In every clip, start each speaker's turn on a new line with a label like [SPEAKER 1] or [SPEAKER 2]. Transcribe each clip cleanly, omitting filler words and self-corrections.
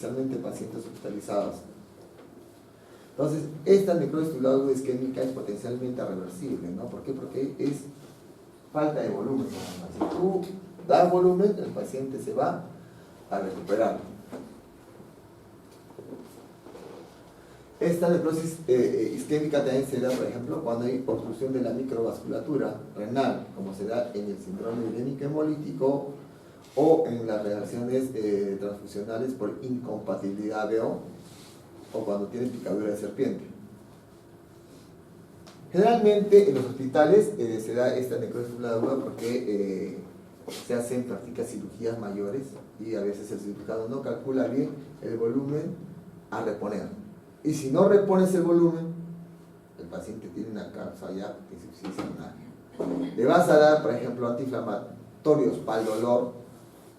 [SPEAKER 1] especialmente pacientes hospitalizados. Entonces, esta necrosis tubular aguda isquémica es potencialmente reversible, ¿no? ¿Por qué? Porque es falta de volumen. Si tú das volumen, el paciente se va a recuperar. Esta necrosis isquémica también se da, por ejemplo, cuando hay obstrucción de la microvasculatura renal, como se da en el síndrome urémico hemolítico o en las reacciones transfusionales por incompatibilidad BO o cuando tienen picadura de serpiente. Generalmente en los hospitales se da esta necrosis tubular aguda porque se hacen, practica cirugías mayores y a veces el cirujano no calcula bien el volumen a reponer. Y si no repones el volumen, el paciente tiene una causa ya de insuficiencia renal. Le vas a dar, por ejemplo, antiinflamatorios para el dolor,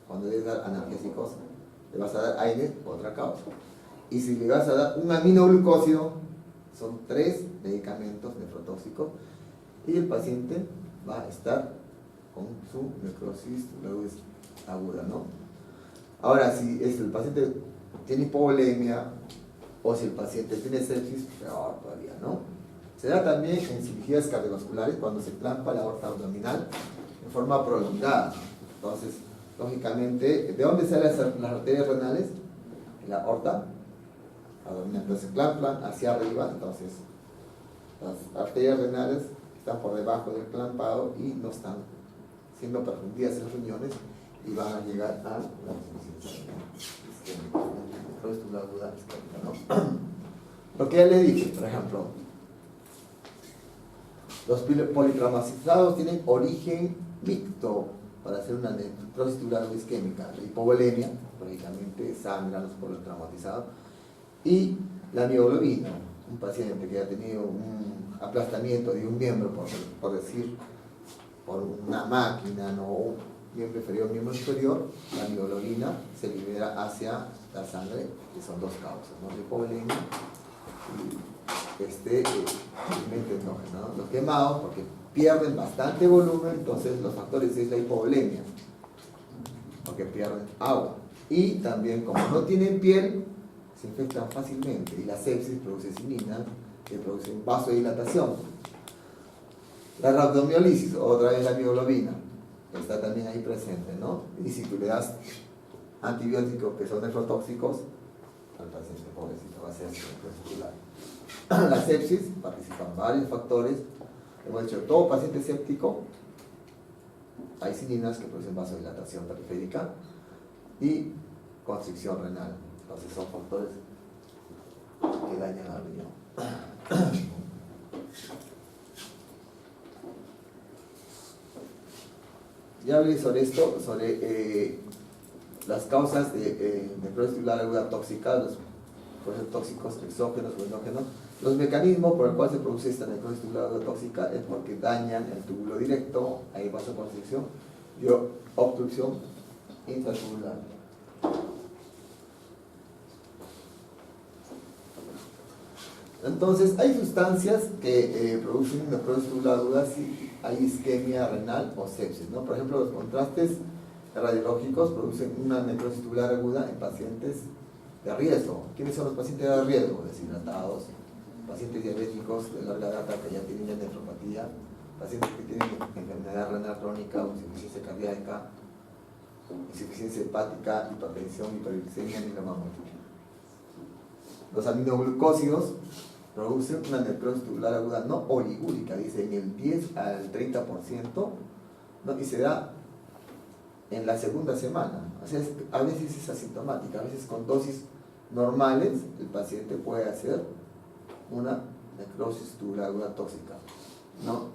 [SPEAKER 1] cuando le das analgésicos, le vas a dar aire, otra causa. Y si le vas a dar un aminoglucósido, son 3 medicamentos nefrotóxicos, y el paciente va a estar con su necrosis aguda, ¿no? Ahora, si el paciente tiene hipovolemia, o si el paciente tiene sepsis, peor todavía, ¿no? Se da también en cirugías cardiovasculares cuando se clampa la aorta abdominal en forma prolongada. Entonces, lógicamente, ¿de dónde salen las arterias renales? En la aorta abdominal. Entonces, se clampan hacia arriba, entonces las arterias renales están por debajo del clampado y no están siendo perfundidas en los riñones y van a llegar a la insuficiencia isquémica. ¿No? Lo que ya le dije, por ejemplo, los politraumatizados tienen origen mixto para hacer una necrosis tubular aguda isquémica, la hipovolemia, lógicamente sangran los politraumatizados, y la mioglobina, un paciente que ha tenido un aplastamiento de un miembro, por decir, por una máquina, no miembro inferior, miembro superior, la mioglobina se libera hacia la sangre, que son 2 causas, ¿no? La hipovolemia y pigmento endógeno, ¿no? Los quemados, porque pierden bastante volumen, entonces los factores es la hipovolemia, porque pierden agua. Y también, como no tienen piel, se infectan fácilmente, y la sepsis produce sinina, que produce vasodilatación. La rhabdomiólisis, otra vez la mioglobina, está también ahí presente, ¿no? Y si tú le das antibióticos que son nefrotóxicos, al paciente pobrecito va a ser circular. La sepsis, participan varios factores. Hemos dicho, todo paciente séptico, hay sininas que producen vasodilatación periférica y constricción renal. Entonces son factores que dañan al riñón. Ya hablé sobre esto, sobre las causas de necrosis tubular aguda tóxica, los procesos tóxicos exógenos o endógenos. Los mecanismos por el cual se produce esta necrosis tubular aguda tóxica es porque dañan el túbulo directo, hay vasoconstricción y obstrucción intratubular. Entonces, hay sustancias que producen necrosis tubular aguda si hay isquemia renal o sepsis, ¿no? Por ejemplo, los contrastes radiológicos producen una necrosis tubular aguda en pacientes de riesgo. ¿Quiénes son los pacientes de riesgo? Deshidratados, pacientes diabéticos de larga data que ya tienen nefropatía, pacientes que tienen enfermedad renal crónica o insuficiencia cardíaca, insuficiencia hepática, hipertensión, hiperglicemia, mieloma múltiple. Los aminoglucósidos producen una necrosis tubular aguda no oligúrica, dice en el 10 al 30%, ¿no? Y se da en la segunda semana. O sea, a veces es asintomática, a veces con dosis normales el paciente puede hacer una necrosis tubular aguda tóxica, ¿no?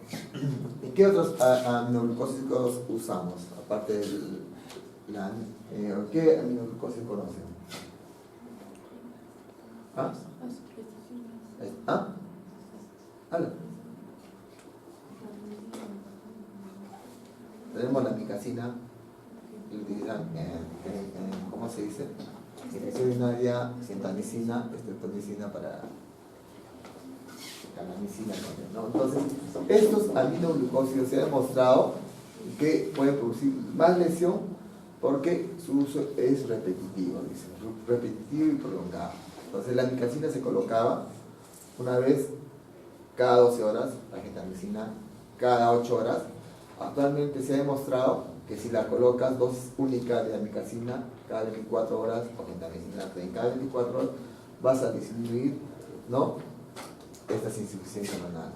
[SPEAKER 1] ¿Y qué otros aminoglucósidos usamos? Aparte del ¿qué aminoglucósidos conocen? ¿Ah? ¿Ah? ¿Algo? Tenemos la micacina, que utilizan ¿cómo se dice? Infección urinaria, centamicina, estreptomicina para canamicina también, ¿no? Entonces, estos aminoglucósidos se ha demostrado que pueden producir más lesión porque su uso es repetitivo, dice, repetitivo y prolongado. Entonces la amikacina se colocaba una vez cada 12 horas, la gentamicina cada 8 horas. Actualmente se ha demostrado que si la colocas dosis única de amikacina cada 24 horas o gentamicina cada 24 horas, vas a disminuir, ¿no?, estas insuficiencias renales.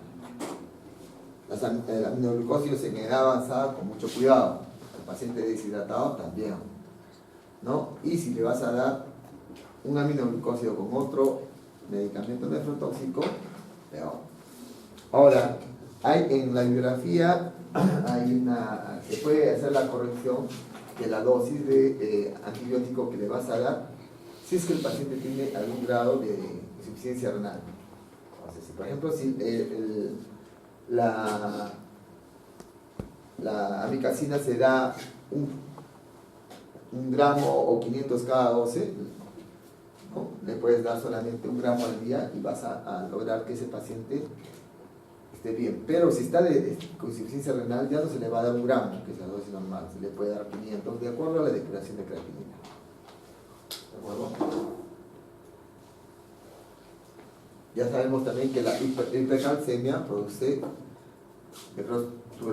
[SPEAKER 1] El aminoglucósido en edad avanzada con mucho cuidado, el paciente deshidratado también, ¿no? Y si le vas a dar un aminoglucósido con otro medicamento nefrotóxico, peor. Ahora, en la bibliografía se puede hacer la corrección de la dosis de antibiótico que le vas a dar si es que el paciente tiene algún grado de insuficiencia renal. Entonces, si por ejemplo si la amikacina se da un gramo o 500 cada 12, ¿no?, le puedes dar solamente 1 gramo al día y vas a lograr que ese paciente esté bien. Pero si está con insuficiencia renal, ya no se le va a dar 1 gramo, que es la dosis normal, se le puede dar 500 de acuerdo a la depuración de creatinina. ¿De acuerdo? Ya sabemos también que la hipercalcemia produce necrosis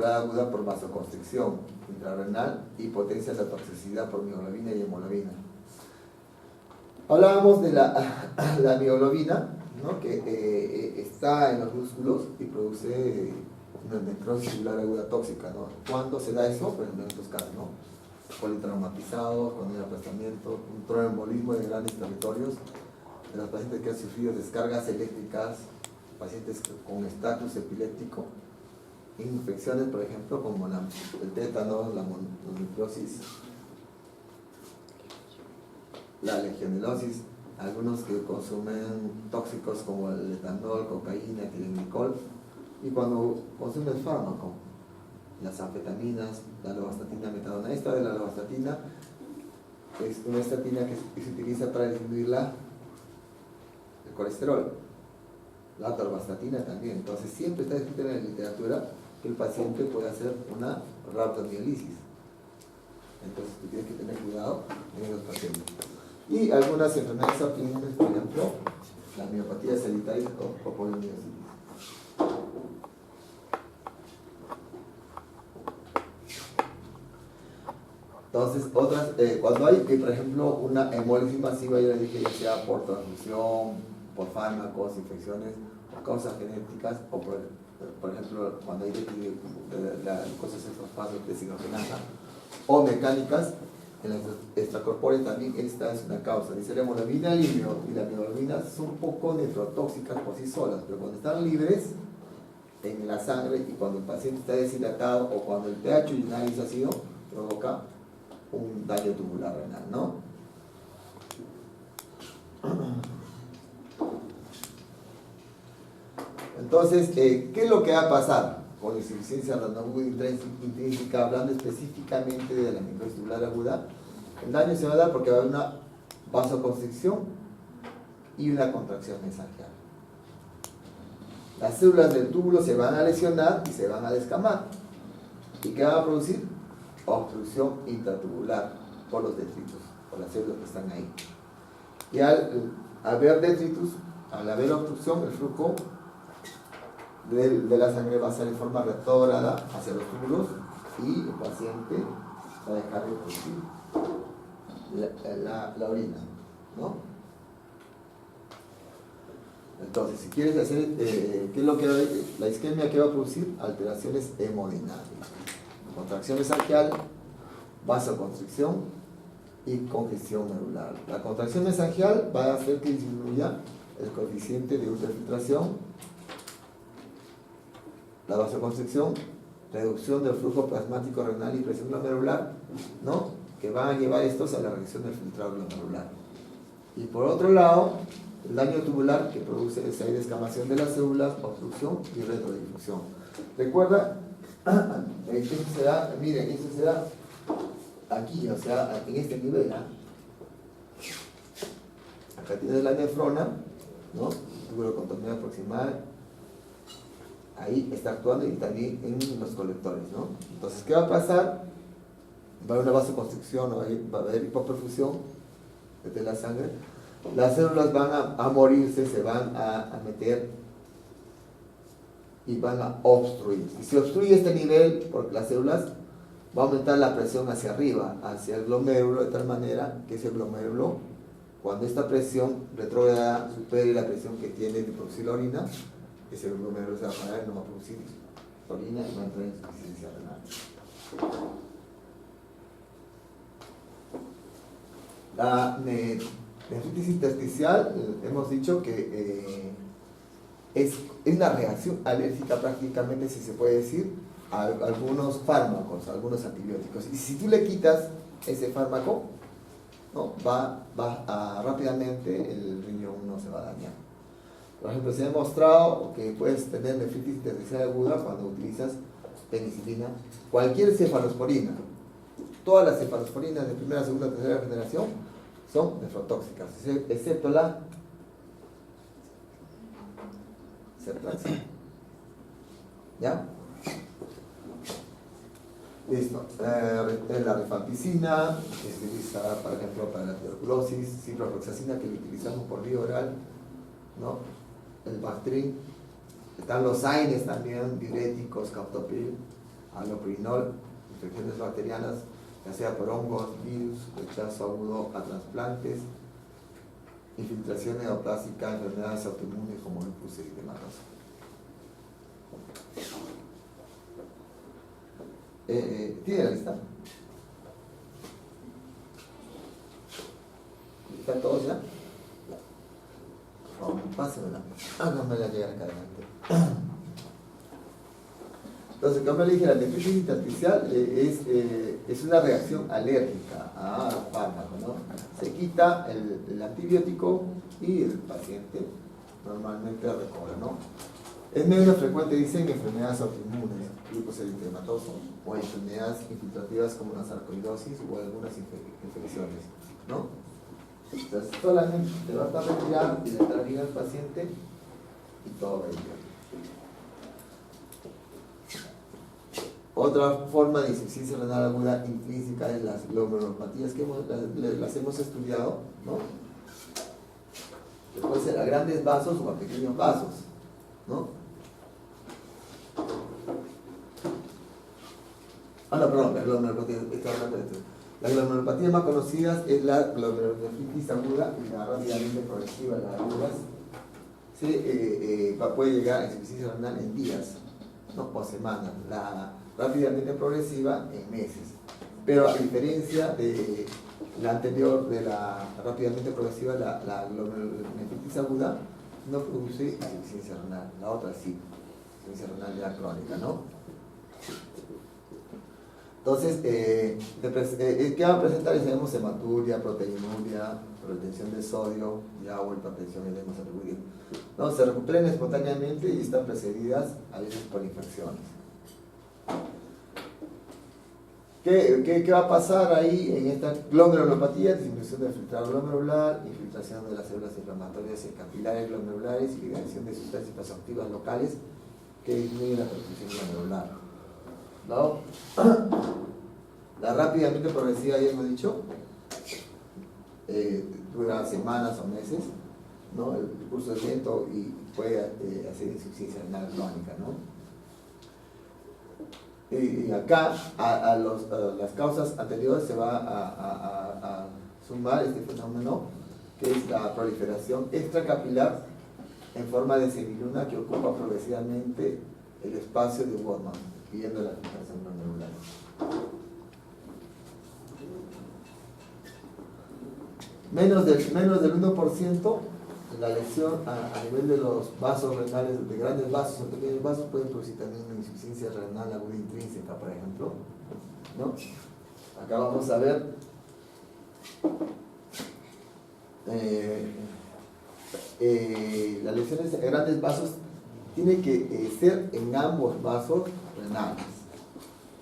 [SPEAKER 1] aguda por vasoconstricción intrarrenal y potencia la toxicidad por mioglobina y hemoglobina. Hablábamos de la mioglobina, ¿no?, que está en los músculos y produce una necrosis tubular aguda tóxica, ¿no? ¿Cuándo se da eso? Pues en estos casos, ¿no?, politraumatizados, con el aplastamiento, un tromboembolismo de grandes territorios, de los pacientes que han sufrido descargas eléctricas, pacientes con estatus epiléptico, infecciones, por ejemplo, como el tétano, la mononucleosis, la legionelosis, algunos que consumen tóxicos como el etanol, cocaína, etilenglicol, y cuando consumen fármaco, las anfetaminas, la lovastatina, metadona. Esta de la lovastatina es una estatina que se utiliza para disminuir el colesterol. La atorvastatina también. Entonces siempre está escrito en la literatura que el paciente puede hacer una rhabdomiolisis. Entonces tú tienes que tener cuidado en los pacientes. Y algunas enfermedades autoinmunes, por ejemplo, la miopatía celitaris o polimiositis. Entonces, cuando hay, por ejemplo, una hemólisis masiva, ya les dije, ya sea por transfusión, por fármacos, infecciones, o causas genéticas, o por ejemplo, cuando hay la glucosa 6-fosfato deshidrogenasa, o mecánicas, en la extracorpórea también esta es una causa. Dice la hemoglobina y la mioglobina son un poco nefrotóxicas por sí solas, pero cuando están libres en la sangre y cuando el paciente está deshidratado o cuando el pH urinario es ácido, provoca un daño tubular renal, ¿no? Entonces, ¿qué es lo que va a pasar con la insuficiencia renal aguda intrínseca, hablando específicamente de la necrosis tubular aguda? El daño se va a dar porque va a haber una vasoconstricción y una contracción mesangial. Las células del túbulo se van a lesionar y se van a descamar. ¿Y qué van a producir? Obstrucción intratubular por los detritus, por las células que están ahí. Y al haber detritus, al haber obstrucción, el flujo de la sangre va a ser en forma retrógrada hacia los túbulos y el paciente va a dejar de producir la orina, ¿no? Entonces, si quieres hacer, ¿qué es lo que la isquemia que va a producir? Alteraciones hemodinámicas, contracción mesangial, vasoconstricción y congestión medular. La contracción mesangial va a hacer que disminuya el coeficiente de ultrafiltración. La vasoconstricción, reducción del flujo plasmático renal y presión glomerular, ¿no?, que van a llevar estos a la reducción del filtrado glomerular. Y por otro lado, el daño tubular que produce esa descamación de las células, obstrucción y retrodifusión. Recuerda, esto se da, miren, esto se da aquí, o sea, en este nivel, ¿eh? Acá tienes la nefrona, ¿no?, túbulo contorneo proximal. Ahí está actuando y también en los colectores, ¿no? Entonces, ¿qué va a pasar? va a haber una vasoconstricción, va a haber hipoperfusión de la sangre, las células van a morirse, se van a meter y van a obstruir. Y si obstruye este nivel, porque las células, va a aumentar la presión hacia arriba, hacia el glomérulo, de tal manera que ese glomérulo, cuando esta presión retrógrada supere la presión que tiene de producir la orina, ese glomérulo se va a parar y no va a producir orina y va a entrar en insuficiencia renal. La nefritis intersticial, hemos dicho que es una reacción alérgica prácticamente, si se puede decir, a algunos fármacos, a algunos antibióticos. Y si tú le quitas ese fármaco, ¿no? Rápidamente el riñón no se va a dañar. Por ejemplo, se ha demostrado que puedes tener nefritis intersticial aguda cuando utilizas penicilina, cualquier cefalosporina. Todas las cefalosporinas de primera, segunda, tercera generación son nefrotóxicas, excepto la ceftriaxona. ¿Ya? Listo. La rifampicina, que se utiliza, por ejemplo, para la tuberculosis, ciprofloxacina, que lo utilizamos por vía oral, ¿no? El Bactrim. Están los AINES también, diuréticos, captopril, allopurinol, infecciones bacterianas, ya sea por hongos, virus, rechazo agudo a trasplantes, infiltración neoplástica, enfermedades autoinmunes como lupus eritematoso. ¿Tiene la lista? ¿Están todos ya? Por favor, pásenmela. Háganmela llegar acá adelante. Entonces, como le dije, la nefritis intersticial es una reacción alérgica a fármacos, ¿no? Se quita el antibiótico y el paciente normalmente recobra, ¿no? Es menos frecuente, dicen, enfermedades autoinmunes, lupus eritematoso, o enfermedades infiltrativas como la sarcoidosis o algunas infecciones, ¿no? Entonces, solamente te vas a retirar y le traer al paciente y todo va a ir bien. Otra forma de insuficiencia renal aguda intrínseca es las glomerulopatías que las hemos estudiado, ¿no? Que puede ser a grandes vasos o a pequeños vasos, ¿no? Perdón, la glomerulopatía, estaba hablando de esto. Las glomerulopatía más conocidas es la glomerulonefritis aguda y la rápidamente progresiva, las agudas, puede llegar a insuficiencia renal en días, ¿no? O semanas. La rápidamente progresiva en meses. Pero a diferencia de la anterior, de la rápidamente progresiva, la glomerulonefritis aguda no produce insuficiencia renal, la otra sí, insuficiencia renal ya crónica, ¿no? Entonces, ¿qué va a presentar? Y tenemos hematuria, proteinuria, retención de sodio, y agua, hipertensión, y hemos atribuido. No, se recuperan espontáneamente y están precedidas a veces por infecciones. ¿Qué va a pasar ahí en esta glomerulopatía? Disminución del filtrado glomerular, infiltración de las células inflamatorias en capilares glomerulares y liberación de sustancias vasoactivas locales que disminuyen la perfusión glomerular, ¿no? La rápidamente progresiva, ya hemos dicho, dura semanas o meses, ¿no? El curso es lento y puede hacer insuficiencia renal crónica, ¿no? Y acá a las causas anteriores se va a sumar este fenómeno que es la proliferación extracapilar en forma de semiluna que ocupa progresivamente el espacio de Bowman, pidiendo la filtración glomerular. Menos del 1%, la lesión a nivel de los vasos renales, de grandes vasos o pequeños vasos, pueden producir también una insuficiencia renal aguda intrínseca, por ejemplo, ¿no? Acá vamos a ver las lesiones de grandes vasos tiene que ser en ambos vasos renales,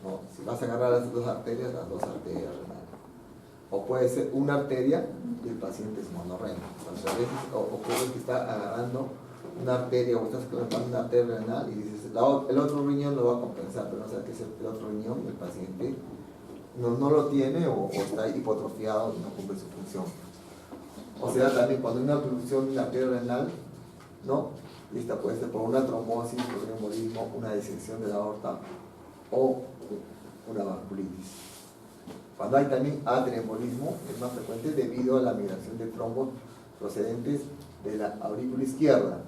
[SPEAKER 1] ¿no? Si vas a agarrar las dos arterias renales. O puede ser una arteria y el paciente es monorrenal. Entonces, a veces ocurre que está agarrando una arteria o estás colocando una arteria renal y dices, el otro riñón lo va a compensar, pero no sabes qué es el otro riñón y el paciente no lo tiene o está hipotrofiado y no cumple su función. O sea, también cuando hay una obstrucción de la arteria renal, ¿no? Y esta puede ser por una trombosis, por un embolismo, una disección de la aorta o una vasculitis. Cuando hay también atrembolismo, es más frecuente debido a la migración de trombos procedentes de la aurícula izquierda,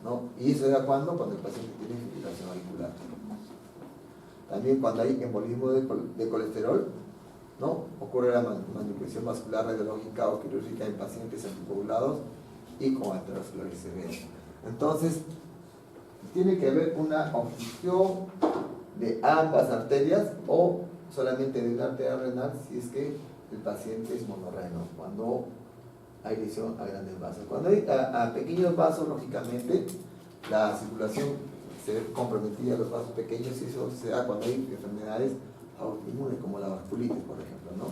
[SPEAKER 1] ¿no? Y eso era cuando el paciente tiene fibrilación auricular. También cuando hay embolismo de colesterol, ¿no? Ocurre la manipulación vascular radiológica o quirúrgica en pacientes anticoagulados y con aterosclerosis severa. Entonces, tiene que haber una obstrucción de ambas arterias o solamente de una arteria renal si es que el paciente es monorreno, cuando hay lesión a grandes vasos. Cuando hay a pequeños vasos, lógicamente, la circulación se ve comprometida a los vasos pequeños y eso se da cuando hay enfermedades autoinmunes como la vasculitis, por ejemplo, ¿no?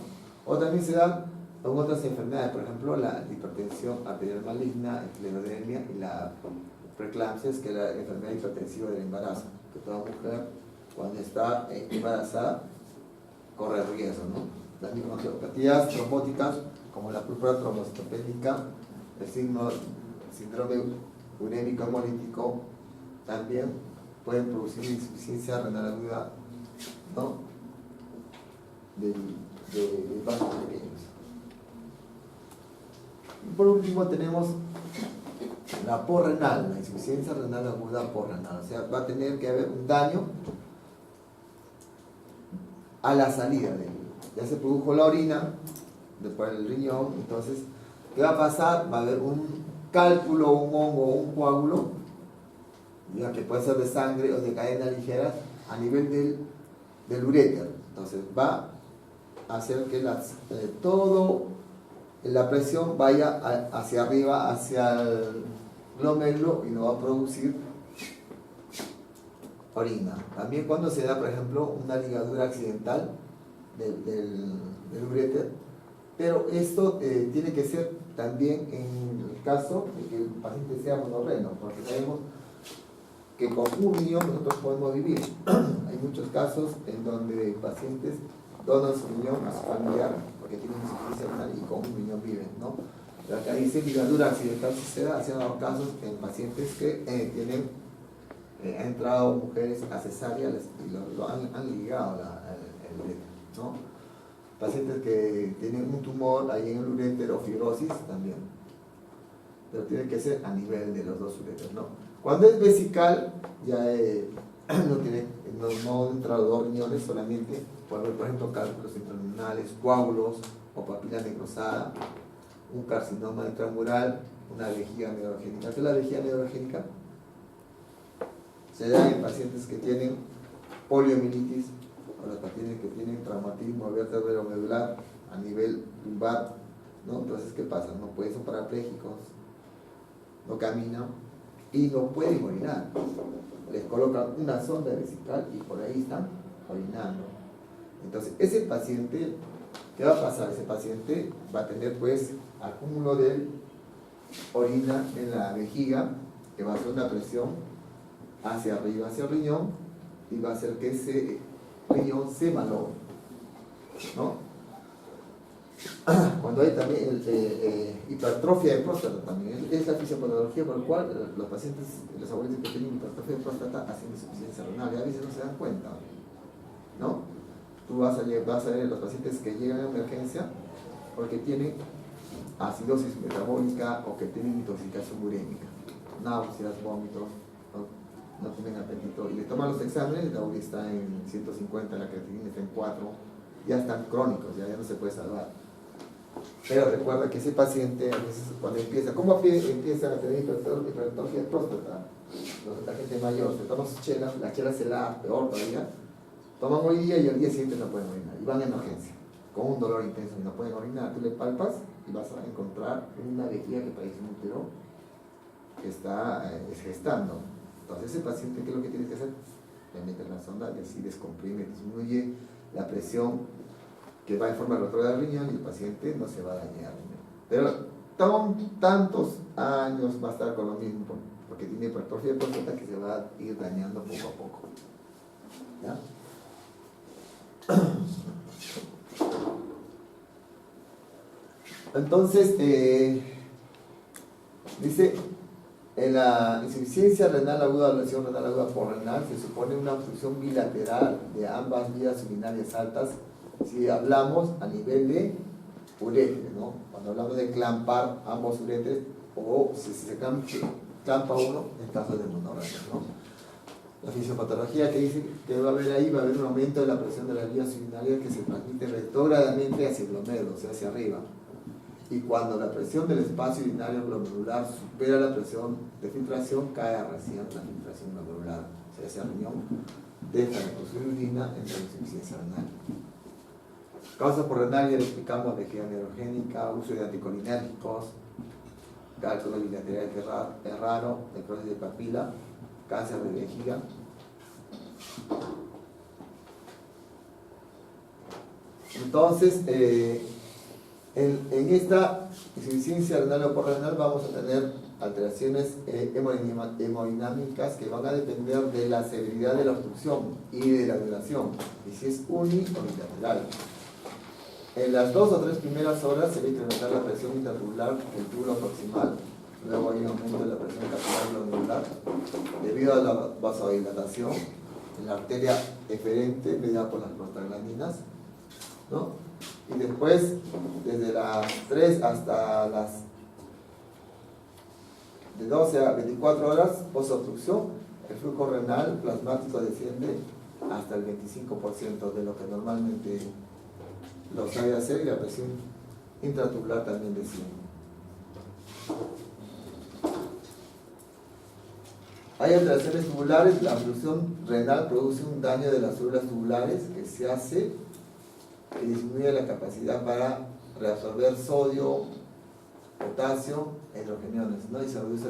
[SPEAKER 1] O también se da con otras enfermedades, por ejemplo, la hipertensión arterial maligna, esclerodermia y la preeclampsia, que es la enfermedad hipertensiva del embarazo, que toda mujer cuando está embarazada corre riesgo, ¿no? Las microangiopatías trombóticas, como la púrpura trombocitopénica, el síndrome urémico hemolítico, también pueden producir insuficiencia renal aguda, ¿no? de vasos pequeños. Y por último tenemos la porrenal, la insuficiencia renal aguda porrenal. O sea, va a tener que haber un daño a la salida ya se produjo la orina después del riñón. Entonces, ¿qué va a pasar? Va a haber un cálculo, un hongo o un coágulo, ya que puede ser de sangre o de cadenas ligeras a nivel del uréter. Entonces va a hacer que todo la presión vaya hacia arriba, hacia el glomérulo, y no va a producir orina. También cuando se da, por ejemplo, una ligadura accidental del uréter, pero esto tiene que ser también en el caso de que el paciente sea monorreno, porque sabemos que con un riñón nosotros podemos vivir. Hay muchos casos en donde pacientes donan su riñón a su familiar porque tienen insuficiencia renal y con un riñón viven, ¿no? Pero acá dice ligadura accidental suceda, se han dado casos en pacientes que han entrado mujeres a cesárea y lo han ligado el uréter, ¿no? Pacientes que tienen un tumor ahí en el uréter o fibrosis también, pero tiene que ser a nivel de los dos uréteros, ¿no? Cuando es vesical, ya no entra los dos riñones solamente, puede haber, por ejemplo, cálculos intrarenales, coágulos o papila necrosada, un carcinoma intramural, una vejiga neurogénica. ¿Qué es la vejiga neurogénica? Se da en pacientes que tienen poliomielitis o los pacientes que tienen traumatismo vértebro-medular a nivel lumbar, ¿no? Entonces, ¿qué pasa? No pueden, son parapléjicos, no caminan y no pueden orinar. Les colocan una sonda vesical y por ahí están orinando. Entonces, ese paciente, ¿qué va a pasar? Ese paciente va a tener pues acúmulo de orina en la vejiga, que va a hacer una presión hacia arriba, hacia el riñón, y va a hacer que ese riñón se malogre, ¿no? Cuando hay también hipertrofia de próstata, también es la fisiopatología por la cual los pacientes, los abuelos que tienen hipertrofia de próstata hacen insuficiencia renal, y a veces no se dan cuenta, ¿no? Tú vas a ver los pacientes que llegan a emergencia porque tienen acidosis metabólica o que tienen intoxicación urémica, náuseas, vómitos, no tienen apetito, y le toman los exámenes, la urea está en 150, la creatinina está en 4, ya están crónicos, ya no se puede salvar. Pero recuerda que ese paciente, a veces cuando ¿cómo empieza a tener hipertrofia de próstata? La gente mayor se toma sus chelas, la chela se la peor todavía, toman hoy día y al día siguiente no pueden orinar, y van a emergencia, con un dolor intenso y no pueden orinar. Tú le palpas y vas a encontrar una vejiga que parece un útero que está gestando. Entonces ese paciente, ¿qué es lo que tienes que hacer? Le metes la sonda y así descomprime, disminuye la presión que va en forma retrógrada del riñón y el paciente no se va a dañar. Pero tantos años va a estar con lo mismo porque tiene hipertrofia de próstata que se va a ir dañando poco a poco. ¿Ya? Entonces, dice, en la insuficiencia renal aguda o lesión renal aguda por renal se supone una obstrucción bilateral de ambas vías urinarias altas si hablamos a nivel de uretre, ¿no? Cuando hablamos de clampar ambos uretres o si se clampa uno en caso de monorrea, ¿no? La fisiopatología que dice que va a haber ahí, va a haber un aumento de la presión de las vías urinarias que se transmite retrógradamente hacia el glomérulo, o sea, hacia arriba. Y cuando la presión del espacio urinario glomerular supera la presión de filtración, cae recién la filtración glomerular, o sea, hacia el riñón, deja de producir orina en la insuficiencia renal. Causas por renal, ya lo explicamos, vejiga neurogénica, uso de anticolinérgicos, cálculo bilateral es raro, necrosis de papila, cáncer de vejiga. Entonces, en esta insuficiencia renal o porrenal vamos a tener alteraciones hemodinámicas que van a depender de la severidad de la obstrucción y de la duración, y si es uni o bilateral. En las 2 o 3 primeras horas se va a incrementar la presión intratubular del túbulo proximal, luego hay un aumento de la presión capilar glomerular debido a la vasodilatación en la arteria eferente mediada por las prostaglandinas, ¿no? Y después, desde las 3 hasta las de 12 a 24 horas post-obstrucción, el flujo renal plasmático desciende hasta el 25% de lo que normalmente lo sabe hacer, y la presión intratubular también desciende. Hay alteraciones tubulares. La obstrucción renal produce un daño de las células tubulares que se hace y disminuye la capacidad para reabsorber sodio, potasio e hidrogeniones, ¿no? Y se reduce